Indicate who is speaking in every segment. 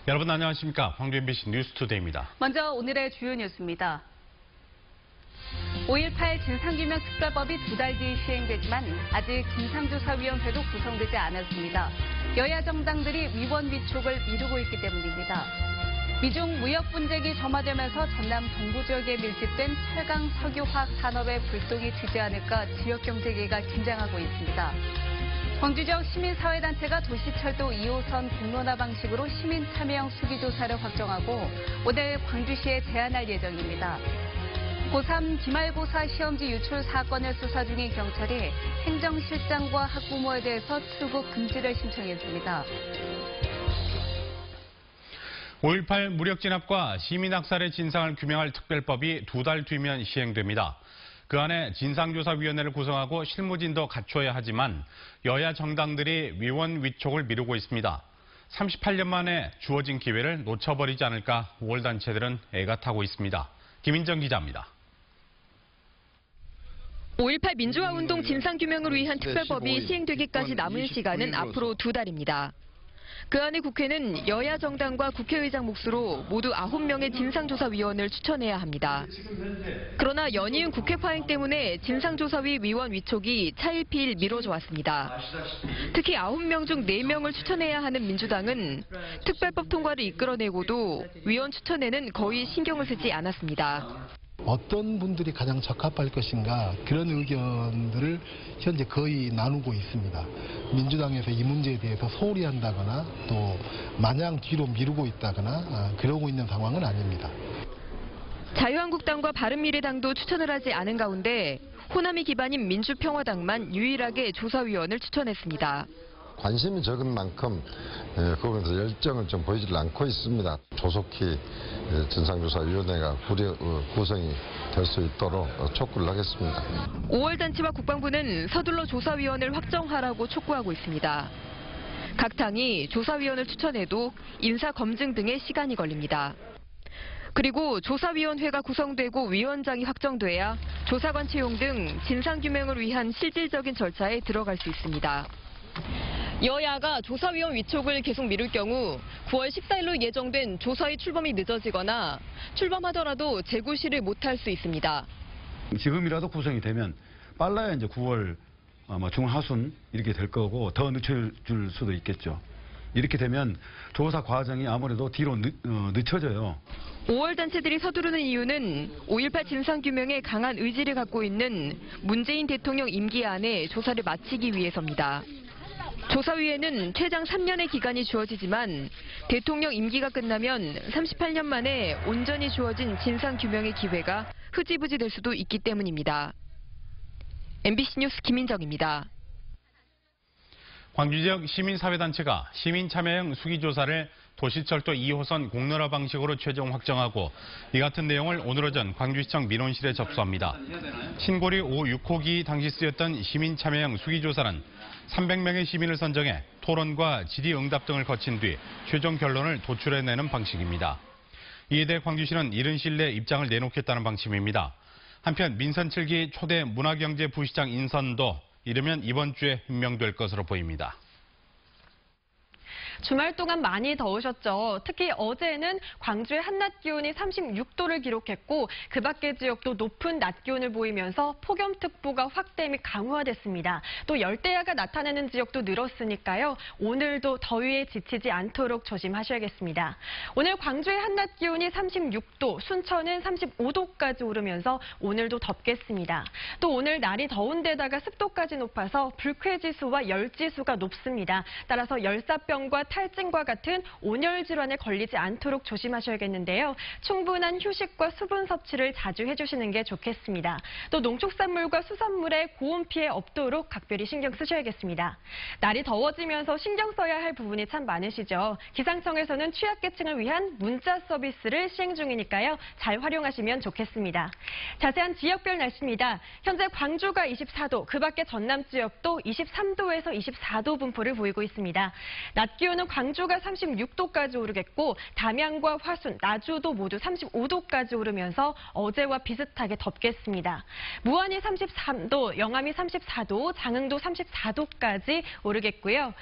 Speaker 1: 여러분 안녕하십니까? 광주 MBC 뉴스투데이입니다.
Speaker 2: 먼저 오늘의 주요 뉴스입니다. 5.18 진상규명 특별법이 2달 뒤 시행되지만 아직 진상조사위원회도 구성되지 않았습니다. 여야 정당들이 위원 위촉을 미루고 있기 때문입니다. 미중 무역 분쟁이 점화되면서 전남 동부 지역에 밀집된 철강 석유화학 산업의 불똥이 튀지 않을까 지역 경제계가 긴장하고 있습니다. 광주 지역 시민사회단체가 도시철도 2호선 공론화 방식으로 시민 참여형 수기조사를 확정하고 오늘 광주시에 제안할 예정입니다. 고3 기말고사 시험지 유출 사건을 수사 중인 경찰이 행정실장과 학부모에 대해서 출국 금지를 신청했습니다.
Speaker 1: 5.18 무력 진압과 시민 학살의 진상을 규명할 특별법이 2달 뒤면 시행됩니다. 그 안에 진상조사위원회를 구성하고 실무진도 갖춰야 하지만 여야 정당들이 위원 위촉을 미루고 있습니다. 38년 만에 주어진 기회를 놓쳐버리지 않을까 5월 단체들은 애가 타고 있습니다. 김인정 기자입니다.
Speaker 3: 5.18 민주화운동 진상규명을 위한 특별법이 시행되기까지 남은 시간은 앞으로 2달입니다. 그 안에 국회는 여야 정당과 국회의장 몫으로 모두 9명의 진상조사위원을 추천해야 합니다. 그러나 연이은 국회 파행 때문에 진상조사위 위원 위촉이 차일피일 미뤄져 왔습니다. 특히 9명 중 4명을 추천해야 하는 민주당은 특별법 통과를 이끌어내고도 위원 추천에는 거의 신경을 쓰지 않았습니다.
Speaker 4: 어떤 분들이 가장 적합할 것인가 그런 의견들을 현재 거의 나누고 있습니다. 민주당에서 이 문제에 대해서 소홀히 한다거나 또 마냥 뒤로 미루고 있다거나 그러고 있는 상황은 아닙니다.
Speaker 3: 자유한국당과 바른미래당도 추천을 하지 않은 가운데 호남이 기반인 민주평화당만 유일하게 조사위원을 추천했습니다.
Speaker 5: 관심이 적은 만큼 그 부분에서 열정을 좀 보이지 않고 있습니다. 조속히 진상조사위원회가 구성이 될 수 있도록 촉구를 하겠습니다.
Speaker 3: 5월 단체와 국방부는 서둘러 조사위원을 확정하라고 촉구하고 있습니다. 각 당이 조사위원을 추천해도 인사검증 등의 시간이 걸립니다. 그리고 조사위원회가 구성되고 위원장이 확정돼야 조사관 채용 등 진상규명을 위한 실질적인 절차에 들어갈 수 있습니다. 여야가 조사위원 위촉을 계속 미룰 경우 9월 14일로 예정된 조사위 출범이 늦어지거나 출범하더라도 재구시를 못할 수 있습니다.
Speaker 6: 지금이라도 구성이 되면 빨라야 이제 9월 아마 중하순 이렇게 될 거고 더 늦춰질 수도 있겠죠. 이렇게 되면 조사 과정이 아무래도 뒤로 늦춰져요.
Speaker 3: 5월 단체들이 서두르는 이유는 5.18 진상규명에 강한 의지를 갖고 있는 문재인 대통령 임기 안에 조사를 마치기 위해서입니다. 조사위에는 최장 3년의 기간이 주어지지만 대통령 임기가 끝나면 38년 만에 온전히 주어진 진상규명의 기회가 흐지부지 될 수도 있기 때문입니다. MBC 뉴스 김인정입니다.
Speaker 1: 광주 지역 시민사회단체가 시민참여형 수기조사를 도시철도 2호선 공론화 방식으로 최종 확정하고 이 같은 내용을 오늘 오전 광주시청 민원실에 접수합니다. 신고리 5, 6호기 당시 쓰였던 시민참여형 수기조사는 300명의 시민을 선정해 토론과 질의응답 등을 거친 뒤 최종 결론을 도출해내는 방식입니다. 이에 대해 광주시는 이른 시일 내 입장을 내놓겠다는 방침입니다. 한편 민선 7기 초대 문화경제부시장 인선도 이르면 이번 주에 임명될 것으로 보입니다.
Speaker 7: 주말 동안 많이 더우셨죠. 특히 어제는 광주의 한낮 기온이 36도를 기록했고 그 밖의 지역도 높은 낮 기온을 보이면서 폭염특보가 확대 및 강화됐습니다. 또 열대야가 나타나는 지역도 늘었으니까요. 오늘도 더위에 지치지 않도록 조심하셔야겠습니다. 오늘 광주의 한낮 기온이 36도, 순천은 35도까지 오르면서 오늘도 덥겠습니다. 또 오늘 날이 더운 데다가 습도까지 높아서 불쾌지수와 열지수가 높습니다. 따라서 열사병과 탈진과 같은 온열 질환에 걸리지 않도록 조심하셔야겠는데요. 충분한 휴식과 수분 섭취를 자주 해주시는 게 좋겠습니다. 또 농축산물과 수산물에 고온 피해 없도록 각별히 신경 쓰셔야겠습니다. 날이 더워지면서 신경 써야 할 부분이 참 많으시죠. 기상청에서는 취약계층을 위한 문자 서비스를 시행 중이니까요. 잘 활용하시면 좋겠습니다. 자세한 지역별 날씨입니다. 현재 광주가 24도, 그 밖에 전남 지역도 23도에서 24도 분포를 보이고 있습니다. 낮 기온은 광주가 36도까지 오르겠고 담양과 화순, 나주도 모두 35도까지 오르면서 어제와 비슷하게 덥겠습니다. 무안이 33도, 영암이 34도, 장흥도 34도까지 오르겠고요.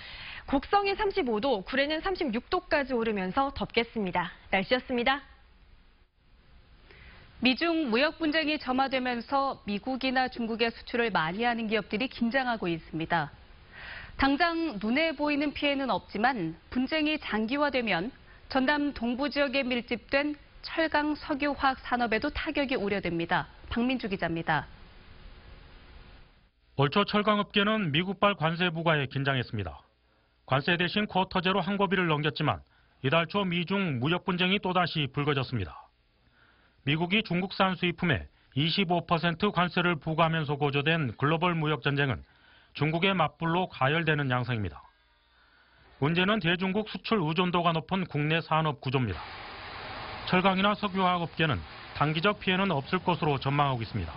Speaker 7: 곡성이 35도, 구례는 36도까지 오르면서 덥겠습니다. 날씨였습니다.
Speaker 2: 미중 무역 분쟁이 점화되면서 미국이나 중국에 수출을 많이 하는 기업들이 긴장하고 있습니다. 당장 눈에 보이는 피해는 없지만 분쟁이 장기화되면 전남 동부 지역에 밀집된 철강 석유화학 산업에도 타격이 우려됩니다. 박민주 기자입니다.
Speaker 8: 올 초 철강업계는 미국발 관세 부과에 긴장했습니다. 관세 대신 쿼터제로 항고비를 넘겼지만 이달 초 미중 무역 분쟁이 또다시 불거졌습니다. 미국이 중국산 수입품에 25% 관세를 부과하면서 고조된 글로벌 무역 전쟁은 중국의 맞불로 가열되는 양상입니다. 문제는 대중국 수출 의존도가 높은 국내 산업 구조입니다. 철강이나 석유화학 업계는 단기적 피해는 없을 것으로 전망하고 있습니다.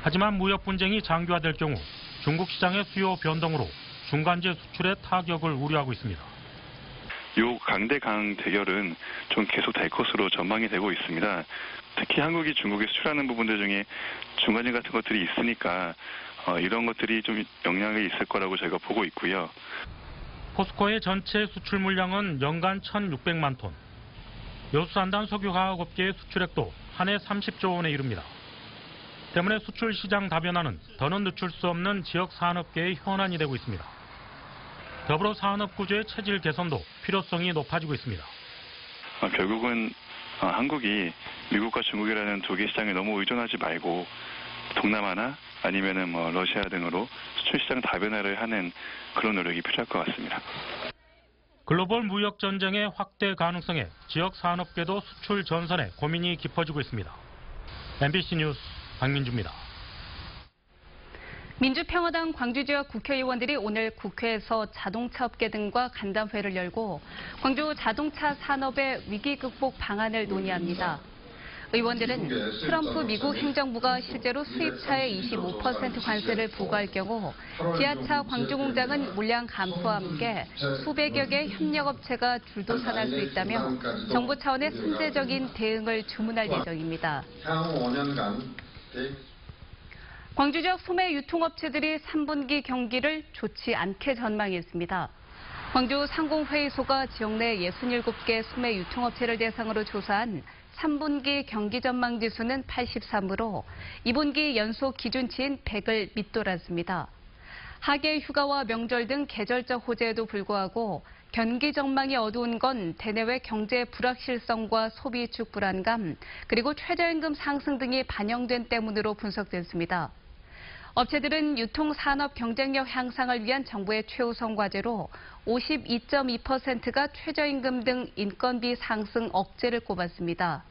Speaker 8: 하지만 무역 분쟁이 장기화될 경우 중국 시장의 수요 변동으로 중간재 수출에 타격을 우려하고 있습니다.
Speaker 9: 요 강대강 대결은 좀 계속될 것으로 전망이 되고 있습니다. 특히 한국이 중국에 수출하는 부분들 중에 중간재 같은 것들이 있으니까 이런 것들이 좀 영향이 있을 거라고 저희가 보고 있고요.
Speaker 8: 포스코의 전체 수출 물량은 연간 1,600만 톤. 여수산단 석유화학업계의 수출액도 한 해 30조 원에 이릅니다. 때문에 수출 시장 다변화는 더는 늦출 수 없는 지역 산업계의 현안이 되고 있습니다. 더불어 산업 구조의 체질 개선도 필요성이 높아지고 있습니다.
Speaker 9: 결국은 한국이 미국과 중국이라는 두 개 시장에 너무 의존하지 말고 동남아나 아니면은 러시아 등으로 수출 시장 다변화를 하는 그런 노력이 필요할 것 같습니다.
Speaker 8: 글로벌 무역 전쟁의 확대 가능성에 지역 산업계도 수출 전선에 고민이 깊어지고 있습니다. MBC 뉴스 박민주입니다.
Speaker 2: 민주평화당 광주 지역 국회의원들이 오늘 국회에서 자동차 업계 등과 간담회를 열고 광주 자동차 산업의 위기 극복 방안을 논의합니다. 의원들은 트럼프 미국 행정부가 실제로 수입차의 25% 관세를 부과할 경우 기아차 광주 공장은 물량 감소와 함께 수백여 개 협력업체가 줄도산할 수 있다며 정부 차원의 선제적인 대응을 주문할 예정입니다.
Speaker 5: 향후 5년간
Speaker 2: 광주 지역 소매 유통업체들이 3분기 경기를 좋지 않게 전망했습니다. 광주 상공회의소가 지역 내 67개 소매 유통업체를 대상으로 조사한 3분기 경기 전망 지수는 83으로 2분기 연속 기준치인 100을 밑돌았습니다. 하계 휴가와 명절 등 계절적 호재에도 불구하고 경기 전망이 어두운 건 대내외 경제 불확실성과 소비 축 불안감, 그리고 최저임금 상승 등이 반영된 때문으로 분석됐습니다. 업체들은 유통산업 경쟁력 향상을 위한 정부의 최우선 과제로 52.2%가 최저임금 등 인건비 상승 억제를 꼽았습니다.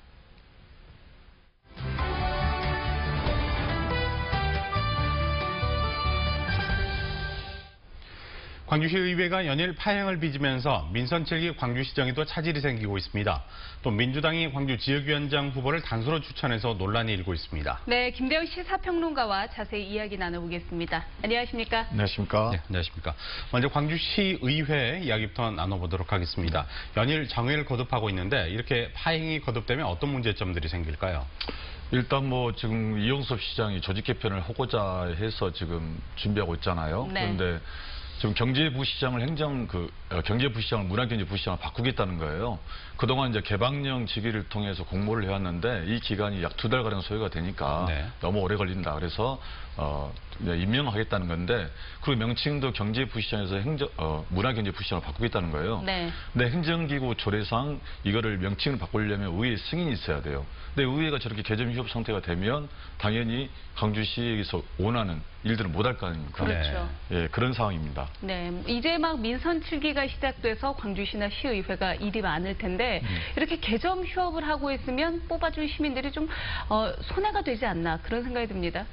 Speaker 1: 광주시 의회가 연일 파행을 빚으면서 민선 7기 광주시정에도 차질이 생기고 있습니다. 또 민주당이 광주 지역위원장 후보를 단수로 추천해서 논란이 일고 있습니다.
Speaker 2: 네, 김대훈 시사평론가와 자세히 이야기 나눠보겠습니다. 안녕하십니까?
Speaker 10: 안녕하십니까?
Speaker 1: 네, 안녕하십니까? 먼저 광주시 의회 이야기부터 나눠보도록 하겠습니다. 연일 정회를 거듭하고 있는데 이렇게 파행이 거듭되면 어떤 문제점들이 생길까요?
Speaker 10: 일단 지금 이용섭 시장이 조직 개편을 하고자 해서 지금 준비하고 있잖아요.
Speaker 2: 네.
Speaker 10: 그런데 지금 경제부시장을 경제부시장을 문화경제부시장을 바꾸겠다는 거예요. 그동안 이제 개방령 직위를 통해서 공모를 해왔는데 이 기간이 약 2달가량 소요가 되니까
Speaker 1: 네.
Speaker 10: 너무 오래 걸린다. 그래서 임명하겠다는 건데 그리고 명칭도 경제부시장에서 문화경제부시장을 바꾸겠다는 거예요.
Speaker 2: 네.
Speaker 10: 근데 행정기구 조례상 이거를 명칭을 바꾸려면 의회 승인이 있어야 돼요. 근데 의회가 저렇게 개점 휴업 상태가 되면 당연히 광주시에서 원하는 일들을 못할 거 아닙니까?
Speaker 2: 그렇죠.
Speaker 10: 예, 그런 상황입니다.
Speaker 2: 네, 이제 막 민선 7기가 시작돼서 광주시나 시의회가 일이 많을 텐데 이렇게 개점 휴업을 하고 있으면 뽑아준 시민들이 좀 손해가 되지 않나 그런 생각이 듭니다.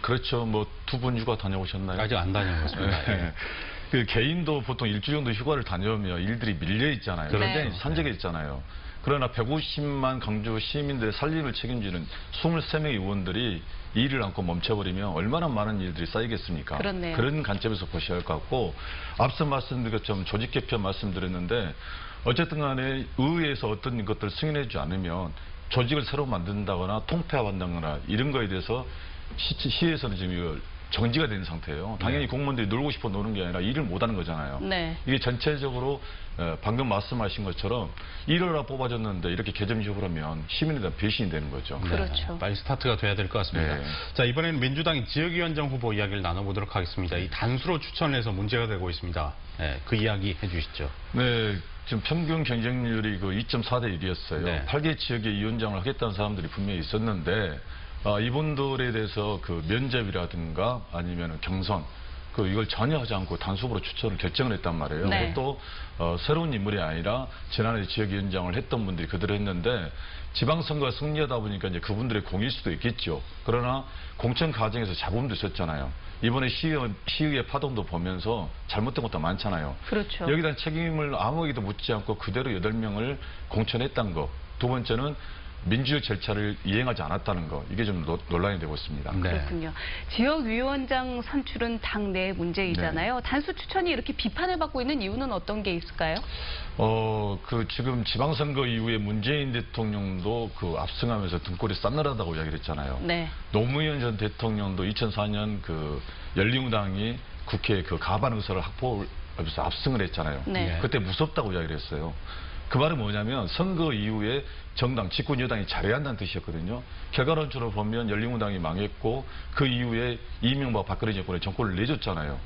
Speaker 10: 그렇죠. 두 분 휴가 다녀오셨나요?
Speaker 1: 아직 안 다녀왔습니다.
Speaker 10: 네. 그 개인도 보통 일주일 정도 휴가를 다녀오면 일들이 밀려 있잖아요.
Speaker 2: 그런데
Speaker 10: 산적에 있잖아요. 그러나 150만 광주 시민들의 살림을 책임지는 23명의 의원들이 이 일을 안고 멈춰버리면 얼마나 많은 일들이 쌓이겠습니까?
Speaker 2: 그렇네요.
Speaker 10: 그런 관점에서 보셔야 할 것 같고 앞서 말씀드린 것처럼 조직 개편 말씀드렸는데 어쨌든 간에 의회에서 어떤 것들을 승인해주지 않으면 조직을 새로 만든다거나 통폐합한다거나 이런 거에 대해서 시에서는 지금 이걸 정지가 된 상태예요. 당연히
Speaker 1: 네.
Speaker 10: 공무원들이 놀고 싶어 노는 게 아니라 일을 못하는 거잖아요.
Speaker 2: 네.
Speaker 10: 이게 전체적으로 방금 말씀하신 것처럼 일요일에 뽑아줬는데 이렇게 개점 지급하면 시민에 대한 배신이 되는 거죠.
Speaker 1: 네,
Speaker 2: 그렇죠.
Speaker 1: 빨리 스타트가 돼야 될 것 같습니다.
Speaker 10: 네.
Speaker 1: 자, 이번에는 민주당이 지역위원장 후보 이야기를 나눠보도록 하겠습니다. 이 단수로 추천해서 문제가 되고 있습니다. 네, 그 이야기 해주시죠.
Speaker 10: 네, 지금 평균 경쟁률이 그 2.4대 1이었어요.
Speaker 1: 네.
Speaker 10: 8개 지역에 위원장을 하겠다는 사람들이 분명히 있었는데 이분들에 대해서 그 면접이라든가 아니면 경선 이걸 전혀 하지 않고 단수로 추천을 결정을 했단 말이에요.
Speaker 2: 네.
Speaker 10: 또 새로운 인물이 아니라 지난해 지역위원장을 했던 분들이 그대로 했는데 지방선거가 승리하다 보니까 이제 그분들의 공일 수도 있겠죠. 그러나 공천 과정에서 잡음도 있었잖아요. 이번에 시의회 파동도 보면서 잘못된 것도 많잖아요.
Speaker 2: 그렇죠.
Speaker 10: 여기에 대한 책임을 아무에게도 묻지 않고 그대로 8명을 공천했다는 거. 두 번째는 민주적 절차를 이행하지 않았다는 거. 이게 좀 논란이 되고 있습니다.
Speaker 1: 네.
Speaker 2: 그렇군요. 지역위원장 선출은 당내 문제이잖아요.
Speaker 10: 네.
Speaker 2: 단수 추천이 이렇게 비판을 받고 있는 이유는 어떤 게 있을까요?
Speaker 10: 지금 지방선거 이후에 문재인 대통령도 압승하면서 등골이 싸늘하다고 이야기를 했잖아요.
Speaker 2: 네.
Speaker 10: 노무현 전 대통령도 2004년 열린우당이 국회에 가반 의석을 확보하면서 압승을 했잖아요.
Speaker 2: 네.
Speaker 10: 그때 무섭다고 이야기를 했어요. 그 말은 뭐냐면 선거 이후에 정당, 집권 여당이 잘해야 한다는 뜻이었거든요. 결과론적으로 보면 열린우당이 망했고 그 이후에 이명박 박근혜 정권에 정권을 내줬잖아요.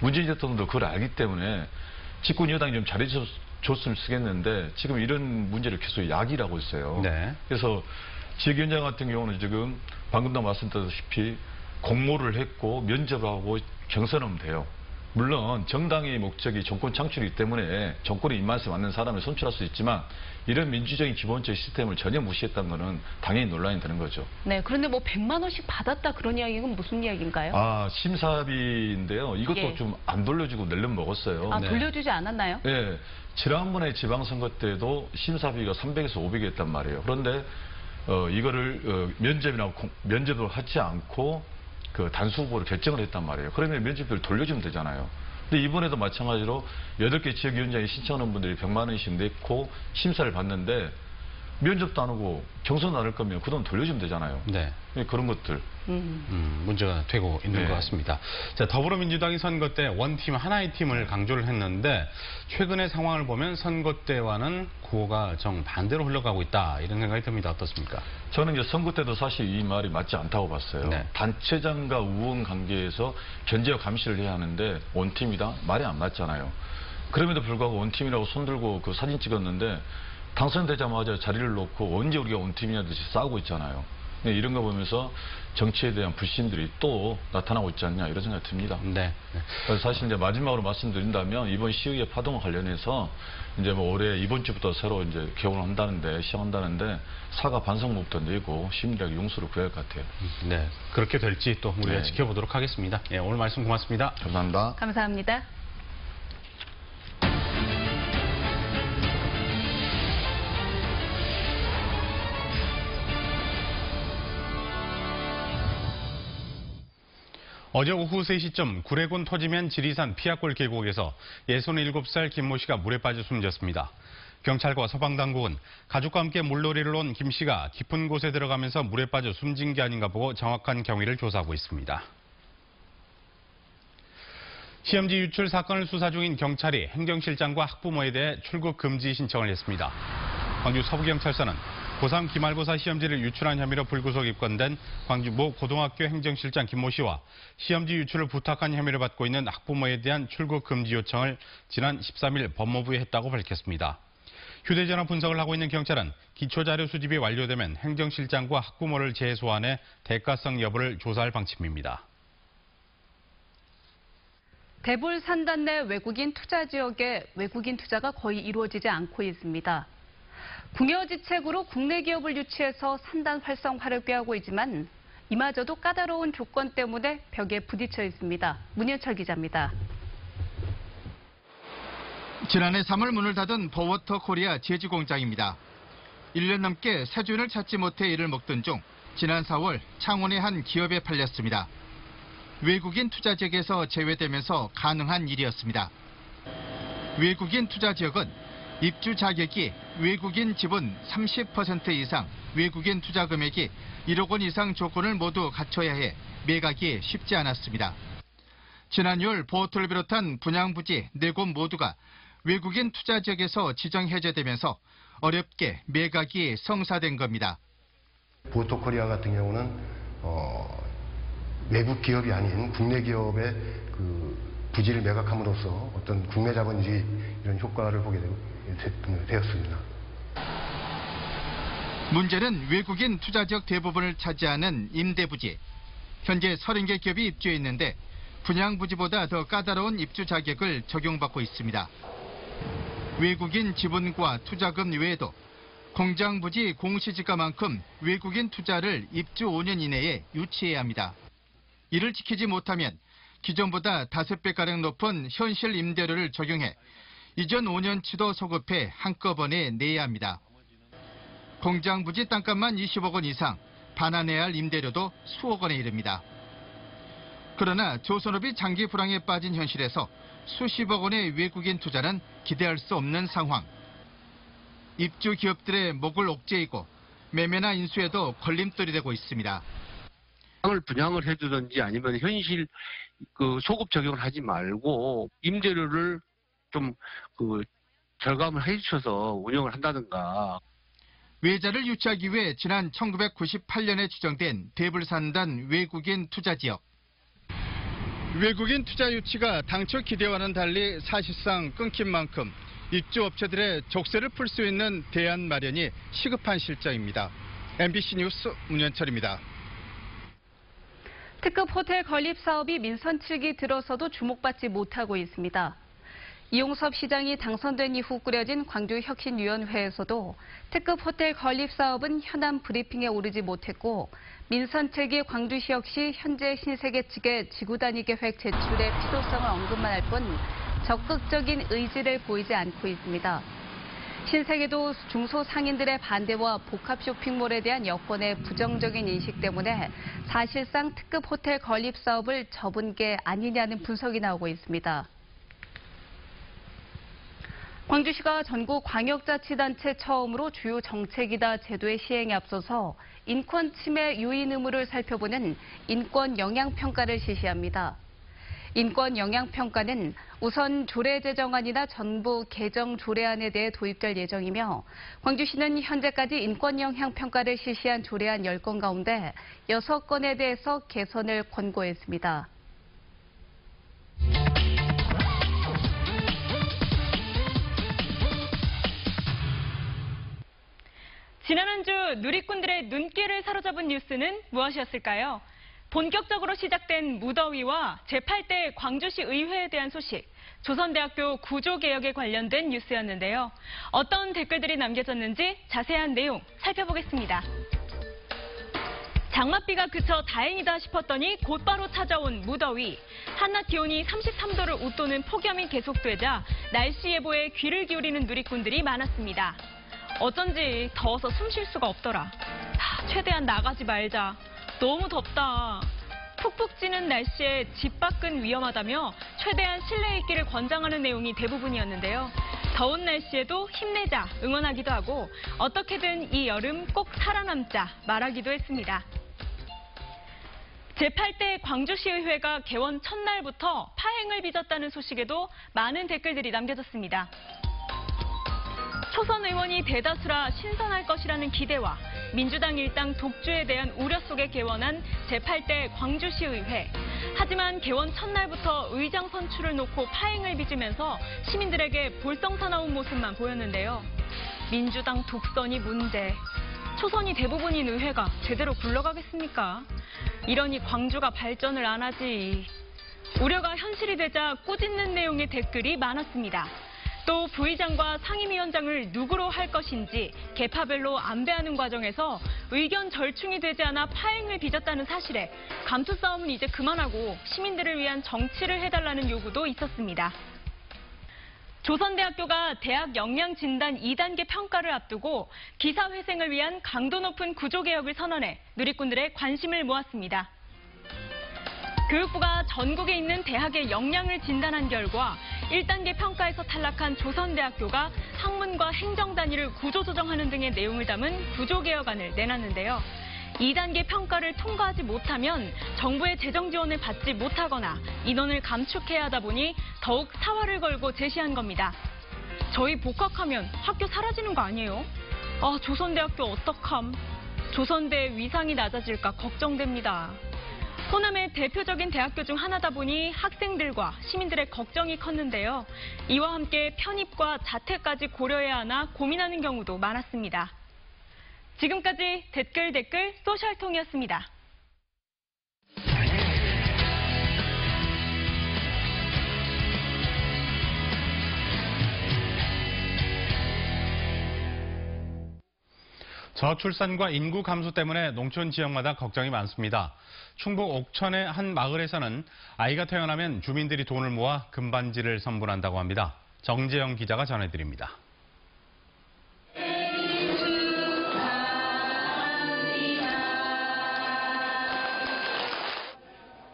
Speaker 10: 문재인 대통령도 그걸 알기 때문에 집권 여당이 좀 잘해줬으면 쓰겠는데 지금 이런 문제를 계속 야기하고 있어요.
Speaker 1: 네.
Speaker 10: 그래서 지역위원장 같은 경우는 지금 방금도 말씀드렸다시피 공모를 했고 면접을 하고 경선하면 돼요. 물론 정당의 목적이 정권 창출이기 때문에 정권의 입맛에 맞는 사람을 선출할 수 있지만 이런 민주적인 기본적 시스템을 전혀 무시했다는 것은 당연히 논란이 되는 거죠.
Speaker 2: 네. 그런데 100만 원씩 받았다 그런 이야기는 무슨 이야기인가요?
Speaker 10: 심사비인데요. 이것도
Speaker 2: 예.
Speaker 10: 좀 안 돌려주고 낼름 먹었어요.
Speaker 1: 네.
Speaker 2: 돌려주지 않았나요?
Speaker 10: 네. 지난번에 지방선거 때도 심사비가 300에서 500이었단 말이에요. 그런데 이거를 면접을 하지 않고 단수 후보를 결정을 했단 말이에요. 그러면 면접비를 돌려주면 되잖아요. 근데 이번에도 마찬가지로 8개 지역위원장이 신청하는 분들이 100만 원씩 냈고 심사를 받는데 면접도 안 하고 경선도 안 할 거면 그 돈 돌려주면 되잖아요.
Speaker 1: 네.
Speaker 10: 그런 것들.
Speaker 1: 문제가 되고 있는
Speaker 10: 네.
Speaker 1: 것 같습니다. 자, 더불어민주당이 선거 때 원팀 하나의 팀을 강조를 했는데 최근의 상황을 보면 선거 때와는 구호가 정반대로 흘러가고 있다 이런 생각이 듭니다. 어떻습니까?
Speaker 10: 저는 이제 선거 때도 사실 이 말이 맞지 않다고 봤어요.
Speaker 1: 네.
Speaker 10: 단체장과 의원 관계에서 견제와 감시를 해야 하는데 원팀이다? 말이 안 맞잖아요. 그럼에도 불구하고 원팀이라고 손들고 사진 찍었는데 당선되자마자 자리를 놓고 언제 우리가 원팀이냐듯이 싸우고 있잖아요. 이런 거 보면서 정치에 대한 불신들이 또 나타나고 있지 않냐 이런 생각이 듭니다.
Speaker 1: 네.
Speaker 10: 그래서 사실 이제 마지막으로 말씀드린다면 이번 시의회 파동과 관련해서 이제 올해 이번 주부터 새로 이제 개원을 한다는데 시작한다는데 사과 반성문부터 내고 시민들에게 용서를 구해야 할 것 같아요.
Speaker 1: 네. 그렇게 될지 또 우리가
Speaker 10: 네.
Speaker 1: 지켜보도록 하겠습니다. 예, 오늘 말씀 고맙습니다.
Speaker 10: 감사합니다.
Speaker 2: 감사합니다.
Speaker 1: 어제 오후 3시쯤 구례군 토지면 지리산 피아골 계곡에서 67살 김모 씨가 물에 빠져 숨졌습니다. 경찰과 소방당국은 가족과 함께 물놀이를 온 김 씨가 깊은 곳에 들어가면서 물에 빠져 숨진 게 아닌가 보고 정확한 경위를 조사하고 있습니다. 시험지 유출 사건을 수사 중인 경찰이 행정실장과 학부모에 대해 출국 금지 신청을 했습니다. 광주 서부경찰서는 고3 기말고사 시험지를 유출한 혐의로 불구속 입건된 광주 모 고등학교 행정실장 김모 씨와 시험지 유출을 부탁한 혐의를 받고 있는 학부모에 대한 출국 금지 요청을 지난 13일 법무부에 했다고 밝혔습니다. 휴대전화 분석을 하고 있는 경찰은 기초자료 수집이 완료되면 행정실장과 학부모를 재소환해 대가성 여부를 조사할 방침입니다.
Speaker 2: 대불 산단 내 외국인 투자 지역에 외국인 투자가 거의 이루어지지 않고 있습니다. 궁여지책으로 국내 기업을 유치해서 산단 활성화를 꾀하고 있지만 이마저도 까다로운 조건 때문에 벽에 부딪혀 있습니다. 문현철 기자입니다.
Speaker 11: 지난해 3월 문을 닫은 버워터 코리아 제주공장입니다. 1년 넘게 세준을 찾지 못해 이를 먹던 중 지난 4월 창원의 한 기업에 팔렸습니다. 외국인 투자 지역에서 제외되면서 가능한 일이었습니다. 외국인 투자 지역은 입주 자격이 외국인 지분 30% 이상, 외국인 투자 금액이 1억 원 이상 조건을 모두 갖춰야 해 매각이 쉽지 않았습니다. 지난 6월 보호토를 비롯한 분양 부지 4곳 모두가 외국인 투자 지역에서 지정 해제되면서 어렵게 매각이 성사된 겁니다.
Speaker 12: 보호토 코리아 같은 경우는 외국 기업이 아닌 국내 기업의 그 부지를 매각함으로써 어떤 국내 자본주의 이런 효과를 보게 되었습니다.
Speaker 11: 문제는 외국인 투자 지역 대부분을 차지하는 임대부지. 현재 30개 기업이 입주해 있는데 분양부지보다 더 까다로운 입주 자격을 적용받고 있습니다. 외국인 지분과 투자금 외에도 공장부지 공시지가만큼 외국인 투자를 입주 5년 이내에 유치해야 합니다. 이를 지키지 못하면 기존보다 5배가량 높은 현실 임대료를 적용해 이전 5년치도 소급해 한꺼번에 내야 합니다. 공장부지 땅값만 20억 원 이상, 반환해야 할 임대료도 수억 원에 이릅니다. 그러나 조선업이 장기 불황에 빠진 현실에서 수십억 원의 외국인 투자는 기대할 수 없는 상황. 입주 기업들의 목을 옥죄이고 매매나 인수에도 걸림돌이 되고 있습니다.
Speaker 13: 땅을 분양을 해주든지 아니면 현실 소급 적용을 하지 말고 임대료를 좀 절감을 해주셔서 운영을 한다든가.
Speaker 11: 외자를 유치하기 위해 지난 1998년에 지정된 대불산단 외국인 투자지역. 외국인 투자 유치가 당초 기대와는 달리 사실상 끊긴 만큼 입주업체들의 족쇄를 풀 수 있는 대안 마련이 시급한 실정입니다. MBC 뉴스 문현철입니다.
Speaker 2: 특급 호텔 건립 사업이 민선 7기 들어서도 주목받지 못하고 있습니다. 이용섭 시장이 당선된 이후 꾸려진 광주혁신위원회에서도 특급 호텔 건립 사업은 현안 브리핑에 오르지 못했고 민선 7기 광주시 역시 현재 신세계 측의 지구단위 계획 제출의 필요성을 언급만 할 뿐 적극적인 의지를 보이지 않고 있습니다. 신세계도 중소상인들의 반대와 복합 쇼핑몰에 대한 여권의 부정적인 인식 때문에 사실상 특급 호텔 건립 사업을 접은 게 아니냐는 분석이 나오고 있습니다. 광주시가 전국 광역자치단체 처음으로 주요 정책이다 제도의 시행에 앞서서 인권 침해 요인 의무를 살펴보는 인권 영향평가를 실시합니다. 인권 영향평가는 우선 조례 제정안이나 전부 개정 조례안에 대해 도입될 예정이며 광주시는 현재까지 인권 영향평가를 실시한 조례안 10건 가운데 6건에 대해서 개선을 권고했습니다.
Speaker 14: 지난 한 주 누리꾼들의 눈길을 사로잡은 뉴스는 무엇이었을까요? 본격적으로 시작된 무더위와 제8대 광주시 의회에 대한 소식, 조선대학교 구조개혁에 관련된 뉴스였는데요. 어떤 댓글들이 남겨졌는지 자세한 내용 살펴보겠습니다. 장맛비가 그쳐 다행이다 싶었더니 곧바로 찾아온 무더위. 한낮 기온이 33도를 웃도는 폭염이 계속되자 날씨 예보에 귀를 기울이는 누리꾼들이 많았습니다. 어쩐지 더워서 숨 쉴 수가 없더라. 최대한 나가지 말자. 너무 덥다. 푹푹 찌는 날씨에 집 밖은 위험하다며 최대한 실내에 있기를 권장하는 내용이 대부분이었는데요. 더운 날씨에도 힘내자 응원하기도 하고 어떻게든 이 여름 꼭 살아남자 말하기도 했습니다. 제8대 광주시의회가 개원 첫날부터 파행을 빚었다는 소식에도 많은 댓글들이 남겨졌습니다. 초선 의원이 대다수라 신선할 것이라는 기대와 민주당 일당 독주에 대한 우려 속에 개원한 제8대 광주시의회. 하지만 개원 첫날부터 의장 선출을 놓고 파행을 빚으면서 시민들에게 볼썽사나운 모습만 보였는데요. 민주당 독선이 문제. 초선이 대부분인 의회가 제대로 굴러가겠습니까? 이러니 광주가 발전을 안 하지. 우려가 현실이 되자 꾸짖는 내용의 댓글이 많았습니다. 또 부의장과 상임위원장을 누구로 할 것인지 계파별로 안배하는 과정에서 의견 절충이 되지 않아 파행을 빚었다는 사실에 감투 싸움은 이제 그만하고 시민들을 위한 정치를 해달라는 요구도 있었습니다. 조선대학교가 대학 역량진단 2단계 평가를 앞두고 기사회생을 위한 강도 높은 구조개혁을 선언해 누리꾼들의 관심을 모았습니다. 교육부가 전국에 있는 대학의 역량을 진단한 결과 1단계 평가에서 탈락한 조선대학교가 학문과 행정 단위를 구조조정하는 등의 내용을 담은 구조개혁안을 내놨는데요. 2단계 평가를 통과하지 못하면 정부의 재정 지원을 받지 못하거나 인원을 감축해야 하다 보니 더욱 사활을 걸고 제시한 겁니다. 저희 복학하면 학교 사라지는 거 아니에요? 아, 조선대학교 어떡함. 조선대의 위상이 낮아질까 걱정됩니다. 호남의 대표적인 대학교 중 하나다 보니 학생들과 시민들의 걱정이 컸는데요. 이와 함께 편입과 자퇴까지 고려해야 하나 고민하는 경우도 많았습니다. 지금까지 댓글 소셜통이었습니다.
Speaker 1: 저출산과 인구 감소 때문에 농촌 지역마다 걱정이 많습니다. 충북 옥천의 한 마을에서는 아이가 태어나면 주민들이 돈을 모아 금반지를 선물한다고 합니다. 정재영 기자가 전해드립니다.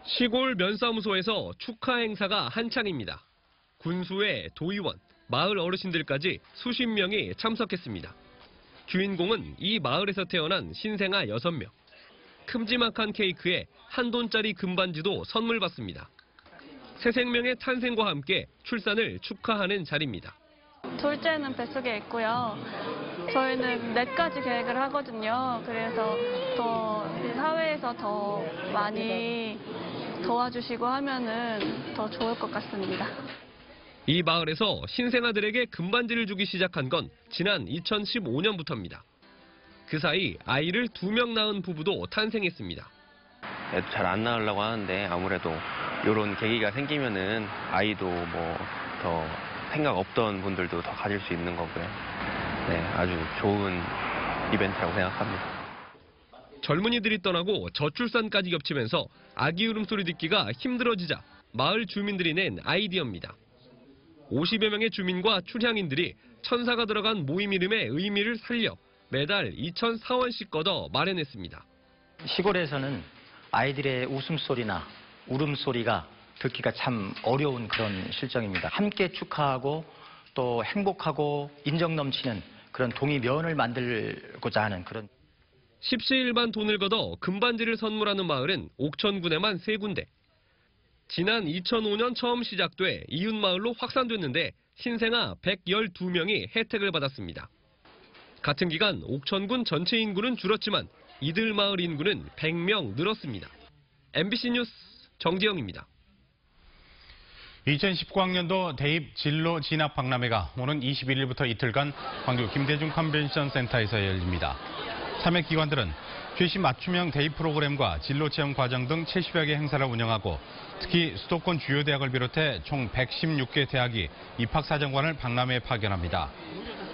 Speaker 15: 시골 면사무소에서 축하 행사가 한창입니다. 군수회, 도의원, 마을 어르신들까지 수십 명이 참석했습니다. 주인공은 이 마을에서 태어난 신생아 6명. 큼지막한 케이크에 $1 금반지도 선물 받습니다. 새 생명의 탄생과 함께 출산을 축하하는 자리입니다.
Speaker 16: 둘째는 뱃속에 있고요. 저희는 4가지 계획을 하거든요. 그래서 더 사회에서 더 많이 도와주시고 하면은 더 좋을 것 같습니다.
Speaker 15: 이 마을에서 신생아들에게 금반지를 주기 시작한 건 지난 2015년부터입니다. 그 사이 아이를 2명 낳은 부부도 탄생했습니다.
Speaker 17: 애도 잘 안 낳으려고 하는데 아무래도 이런 계기가 생기면은 아이도 뭐 더 생각 없던 분들도 더 가질 수 있는 거고요. 네, 아주 좋은 이벤트라고 생각합니다.
Speaker 15: 젊은이들이 떠나고 저출산까지 겹치면서 아기 울음소리 듣기가 힘들어지자 마을 주민들이 낸 아이디어입니다. 50여 명의 주민과 출향인들이 천사가 들어간 모임 이름의 의미를 살려 매달 2,004원씩 걷어 마련했습니다.
Speaker 18: 시골에서는 아이들의 웃음소리나 울음소리가 듣기가 참 어려운 그런 실정입니다. 함께 축하하고 또 행복하고 인정 넘치는 그런 동의면을 만들고자 하는 그런.
Speaker 15: 십시일반 돈을 걷어 금반지를 선물하는 마을은 옥천군에만 3군데. 지난 2005년 처음 시작돼 이웃마을로 확산됐는데 신생아 112명이 혜택을 받았습니다. 같은 기간 옥천군 전체 인구는 줄었지만 이들 마을 인구는 100명 늘었습니다. MBC 뉴스 정재영입니다.
Speaker 1: 2019학년도 대입 진로 진학 박람회가 오는 21일부터 이틀간 광주 김대중 컨벤션 센터에서 열립니다. 참여 기관들은 최신 맞춤형 대입 프로그램과 진로 체험 과정 등 70여 개 행사를 운영하고 특히 수도권 주요 대학을 비롯해 총 116개 대학이 입학사정관을 박람회에 파견합니다.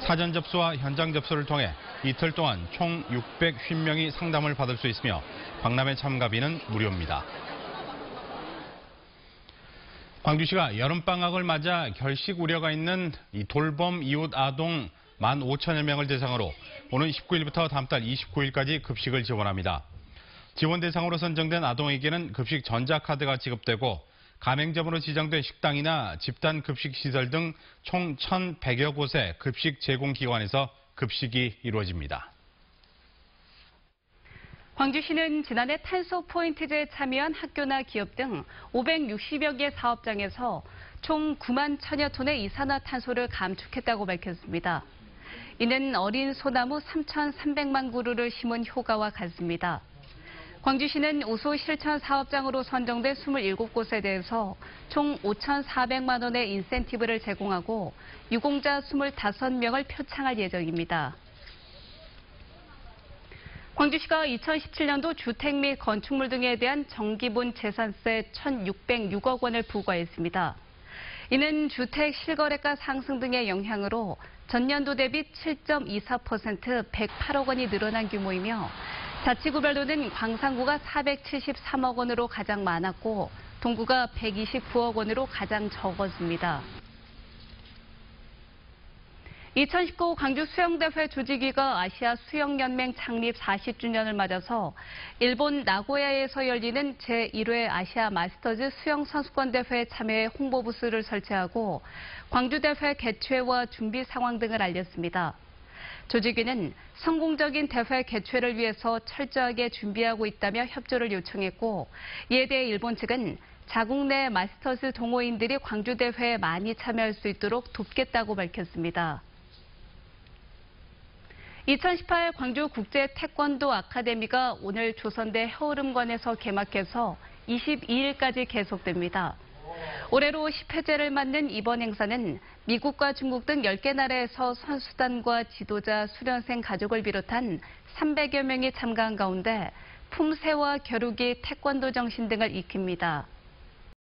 Speaker 1: 사전 접수와 현장 접수를 통해 이틀 동안 총 650명이 상담을 받을 수 있으며 박람회 참가비는 무료입니다. 광주시가 여름방학을 맞아 결식 우려가 있는 이 돌봄 이웃 아동 15,000여 명을 대상으로 오는 19일부터 다음 달 29일까지 급식을 지원합니다. 지원 대상으로 선정된 아동에게는 급식 전자카드가 지급되고 가맹점으로 지정된 식당이나 집단 급식 시설 등 총 1,100여 곳의 급식 제공 기관에서 급식이 이루어집니다.
Speaker 2: 광주시는 지난해 탄소 포인트제에 참여한 학교나 기업 등 560여 개 사업장에서 총 9만 1,000여 톤의 이산화탄소를 감축했다고 밝혔습니다. 이는 어린 소나무 3,300만 그루를 심은 효과와 같습니다. 광주시는 우수 실천 사업장으로 선정된 27곳에 대해서 총 5,400만 원의 인센티브를 제공하고 유공자 25명을 표창할 예정입니다. 광주시가 2017년도 주택 및 건축물 등에 대한 정기분 재산세 1,606억 원을 부과했습니다. 이는 주택 실거래가 상승 등의 영향으로 전년도 대비 7.24% 108억 원이 늘어난 규모이며 자치구별로는 광산구가 473억 원으로 가장 많았고 동구가 129억 원으로 가장 적었습니다. 2019 광주 수영대회 조직위가 아시아 수영연맹 창립 40주년을 맞아서 일본 나고야에서 열리는 제1회 아시아 마스터즈 수영선수권대회 참여에 홍보부스를 설치하고 광주대회 개최와 준비 상황 등을 알렸습니다. 조직위는 성공적인 대회 개최를 위해서 철저하게 준비하고 있다며 협조를 요청했고, 이에 대해 일본 측은 자국 내 마스터스 동호인들이 광주대회에 많이 참여할 수 있도록 돕겠다고 밝혔습니다. 2018 광주 국제 태권도 아카데미가 오늘 조선대 해오름관에서 개막해서 22일까지 계속됩니다. 올해로 10회째를 맞는 이번 행사는 미국과 중국 등 10개 나라에서 선수단과 지도자, 수련생 가족을 비롯한 300여 명이 참가한 가운데 품새와 겨루기, 태권도 정신 등을 익힙니다.